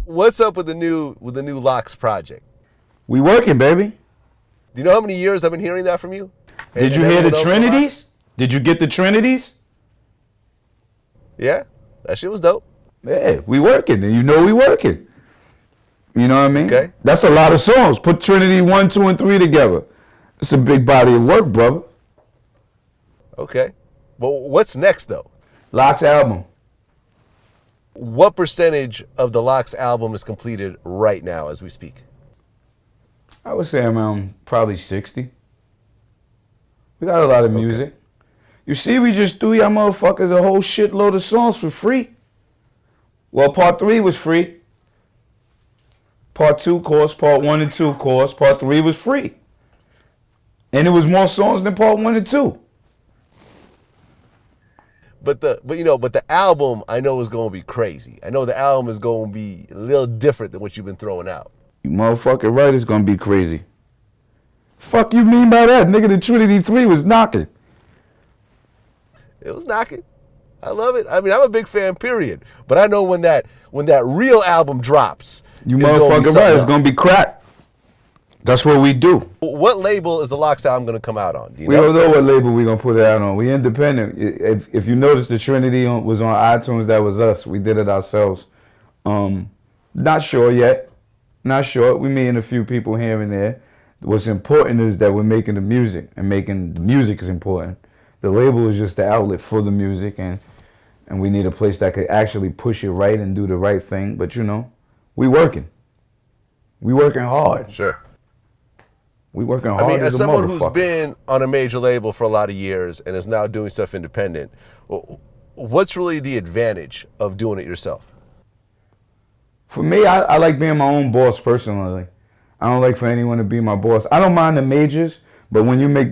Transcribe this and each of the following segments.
What's up with the new Locks project? We working, baby. Do you know how many years I've been hearing that from you? Did you hear the Trinities? Did you get the Trinities? Yeah, that shit was dope. Yeah, we working, and you know we working. You know what I mean? Okay. That's a lot of songs. Put Trinity 1, 2, and 3 together. It's a big body of work, brother. Okay. Well, what's next, though? Locks album. What percentage of the Locks album is completed right now as we speak? I would say around probably 60. We got a lot of music. You see, we just threw y'all motherfuckers a whole shitload of songs for free. Well, part 3 was free. Part 2 course, part 1 and 2 course, part 3 was free. And it was more songs than part 1 and 2. But the album I know is going to be crazy. I know the album is going to be a little different than what you've been throwing out. You motherfucking right, it's going to be crazy. Fuck you mean by that? Nigga, the Trinity 3 was knocking. It was knocking. I love it. I mean, I'm a big fan, period. But I know when that real album drops, you motherfucking right, it's going to be crack. That's what we do. What label is the Locks album going to come out on? We don't know what label we're going to put it out on. We independent. If you notice, the Trinity was on iTunes. That was us. We did it ourselves. Not sure yet. Not sure. We meeting a few people here and there. What's important is that we're making the music, and making the music is important. The label is just the outlet for the music, and we need a place that could actually push it right and do the right thing. But you know, we working. We working hard. Sure. We working hard. I mean, as someone who's been on a major label for a lot of years and is now doing stuff independent, what's really the advantage of doing it yourself? For me, I like being my own boss personally. I don't like for anyone to be my boss. I don't mind the majors, but when you make,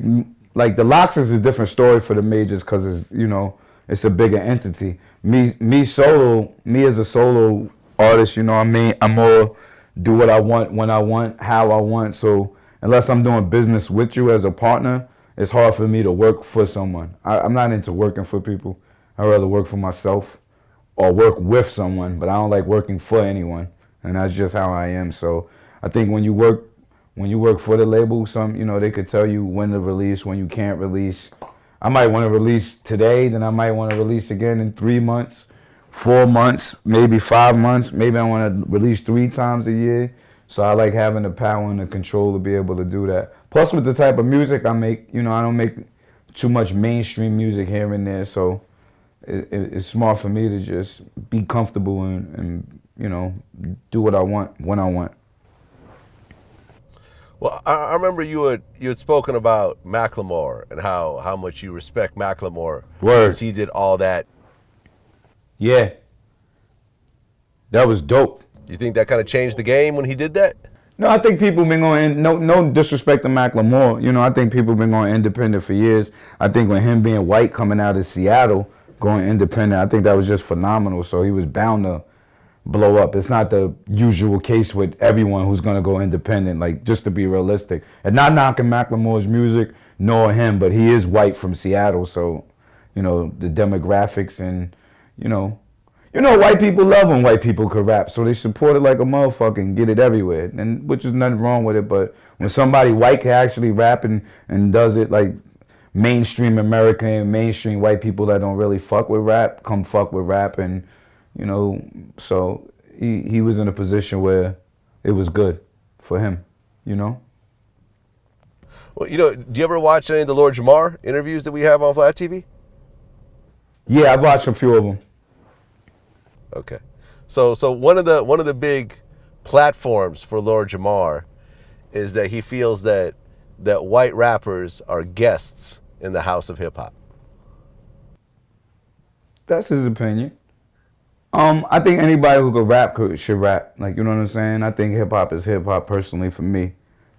like, the Locks is a different story for the majors because it's, you know, it's a bigger entity. Me solo, me as a solo artist, you know what I mean? I'm more do what I want, when I want, how I want. So unless I'm doing business with you as a partner, it's hard for me to work for someone. I'm not into working for people. I'd rather work for myself or work with someone, but I don't like working for anyone. And that's just how I am. So I think when you work for the label, they could tell you when to release, when you can't release. I might want to release today, then I might want to release again in 3 months, 4 months, maybe 5 months. Maybe I want to release 3 times a year. So I like having the power and the control to be able to do that. Plus with the type of music I make, I don't make too much mainstream music here and there. So it's smart for me to just be comfortable and do what I want when I want. Well, I remember you had spoken about Macklemore and how much you respect Macklemore. Word. Because he did all that. Yeah. That was dope. You think that kind of changed the game when he did that? No, I think people been going, no disrespect to Macklemore. I think people been going independent for years. I think when him being white coming out of Seattle, going independent, I think that was just phenomenal. So he was bound to blow up. It's not the usual case with everyone who's going to go independent, like, just to be realistic. And not knocking Macklemore's music, nor him, but he is white from Seattle. So, the demographics and, white people love when white people can rap. So they support it like a motherfucker and get it everywhere. And which is nothing wrong with it. But when somebody white can actually rap and does it like mainstream American and mainstream white people that don't really fuck with rap, come fuck with rap. And, so he was in a position where it was good for him, Well, do you ever watch any of the Lord Jamar interviews that we have on VladTV? Yeah, I've watched a few of them. Okay. So one of the big platforms for Lord Jamar is that he feels that white rappers are guests in the house of hip hop. That's his opinion. I think anybody who could rap should rap. Like, you know what I'm saying? I think hip hop is hip hop personally for me.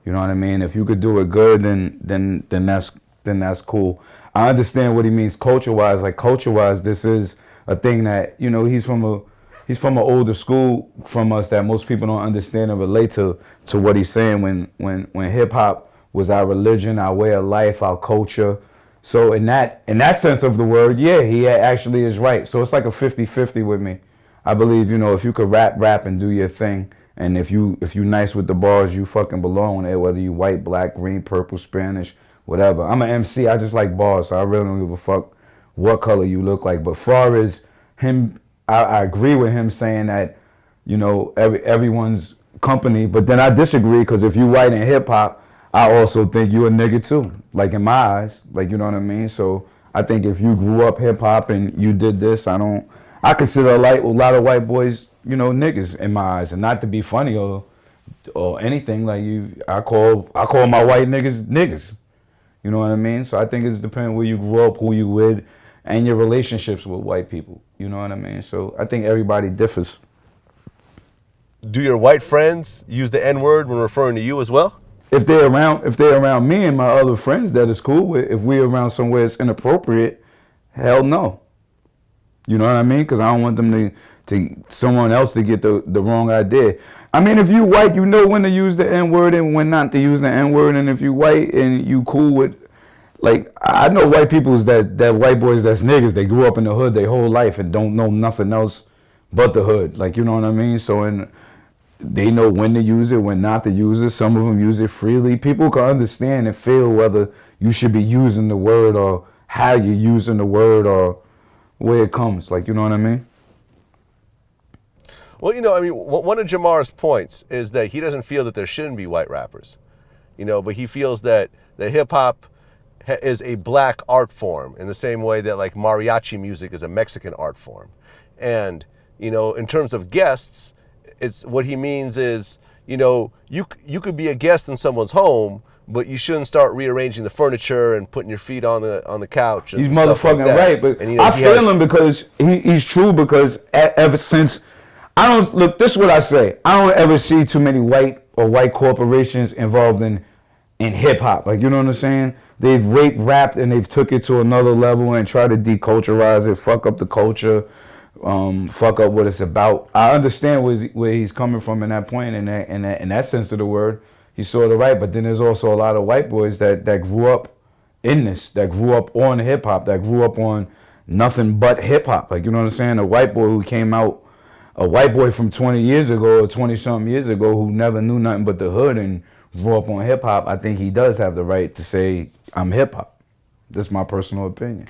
You know what I mean? If you could do it good, then that's cool. I understand what he means culture-wise. Like, culture-wise, this is a thing that, he's from an older school from us that most people don't understand and relate to what he's saying when hip hop was our religion, our way of life, our culture. So in that sense of the word, yeah, he actually is right. So it's like a 50-50 with me. I believe, you know, if you could rap and do your thing, and if you nice with the bars, you fucking belong there, whether you white, black, green, purple, Spanish, whatever. I'm an MC, I just like bars, so I really don't give a fuck what color you look like. But far as him, I agree with him saying that, you know, everyone's company, but then I disagree, because if you white in hip hop, I also think you a nigga too, like in my eyes, like, you know what I mean? So I think if you grew up hip hop and you did this, I consider a lot of white boys, you know, niggas in my eyes, and not to be funny or anything, like I call my white niggas, you know what I mean? So I think it's depending where you grew up, who you with, and your relationships with white people, you know what I mean? So I think everybody differs. Do your white friends use the N-word when referring to you as well? If they're around me and my other friends that is cool with, if we're around somewhere it's inappropriate, hell no. You know what I mean? Because I don't want them to someone else to get the wrong idea. I mean, if you white, you know when to use the N-word and when not to use the N-word. And if you white and you cool with, like, I know white people's that white boys that's niggas, they grew up in the hood their whole life and don't know nothing else but the hood. Like, you know what I mean? So they know when to use it, when not to use it. Some of them use it freely. People can understand and feel whether you should be using the word or how you're using the word or where it comes. Like, you know what I mean? Well, you know, I mean, one of Jamar's points is that he doesn't feel that there shouldn't be white rappers, you know, but he feels that hip hop is a black art form in the same way that like mariachi music is a Mexican art form. And, you know, in terms of guests, it's what he means is, you know, you could be a guest in someone's home, but you shouldn't start rearranging the furniture and putting your feet on the couch. And he's stuff motherfucking like right, but and, you know, I feel him because he's true. Because ever since I don't look, this is what I say. I don't ever see too many white corporations involved in hip hop. Like, you know what I'm saying? They've rapped and they've took it to another level and tried to deculturize it, fuck up the culture. Fuck up what it's about. I understand where he's coming from in that point, in that sense of the word. He's sort of right, but then there's also a lot of white boys that grew up in this, that grew up on hip hop, that grew up on nothing but hip hop. Like, you know what I'm saying? A white boy who came out, a white boy from 20 years ago or 20 something years ago who never knew nothing but the hood and grew up on hip hop. I think he does have the right to say I'm hip hop. That's my personal opinion.